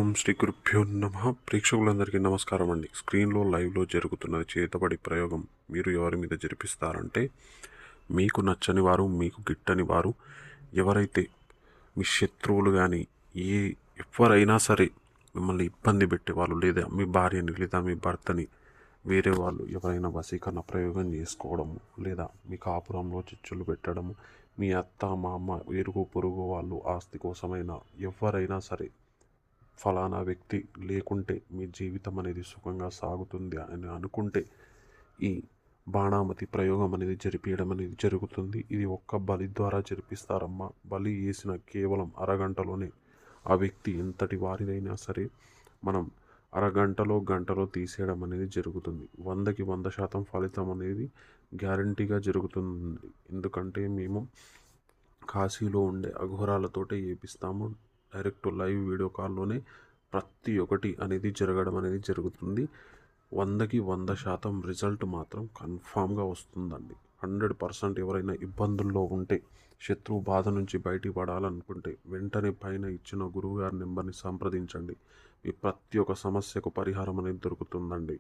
ఓం శ్రీ గురుభ్యో నమః. ప్రేక్షకులందరికీ నమస్కారం అండి. స్క్రీన్లో లైవ్లో జరుగుతున్న చేతబడి ప్రయోగం మీరు ఎవరి మీద జరిపిస్తారంటే, మీకు నచ్చని వారు, మీకు గిట్టని వారు, ఎవరైతే మీ శత్రువులు కానీ ఎవరైనా సరే మిమ్మల్ని ఇబ్బంది పెట్టేవాళ్ళు, లేదా మీ భార్యని లేదా మీ భర్తని వేరే వాళ్ళు ఎవరైనా వశీకరణ ప్రయోగం చేసుకోవడము, లేదా మీ కాపురంలో చిచ్చులు పెట్టడము, మీ అత్త మామ ఇరుగు పొరుగు వాళ్ళు ఆస్తి కోసమైనా ఎవరైనా సరే ఫలానా వ్యక్తి లేకుంటే మీ జీవితం అనేది సుఖంగా సాగుతుంది అని అనుకుంటే ఈ బాణామతి ప్రయోగం అనేది జరిపించడం అనేది జరుగుతుంది. ఇది ఒక్క బలి ద్వారా జరిపిస్తారమ్మా. బలి వేసిన కేవలం అరగంటలోనే ఆ వ్యక్తి ఎంతటి వారిదైనా సరే మనం గంటలో తీసేయడం అనేది జరుగుతుంది. 100కి 100% ఫలితం అనేది గ్యారంటీగా జరుగుతుంది. ఎందుకంటే మేము కాశీలో ఉండే అఘోరాలతోటే చేపిస్తాము. డైరెక్ట్ లైవ్ వీడియో కాల్లోనే ప్రతి ఒక్కటి అనేది జరగడం అనేది జరుగుతుంది. 100కి 100% రిజల్ట్ మాత్రం కన్ఫామ్గా వస్తుందండి. 100% ఎవరైనా ఇబ్బందుల్లో ఉంటే, శత్రువు బాధ నుంచి బయటపడాలనుకుంటే వెంటనే పైన ఇచ్చిన గురువుగారి నెంబర్ని సంప్రదించండి. మీ ప్రతి ఒక్క సమస్యకు పరిహారం అనేది దొరుకుతుందండి.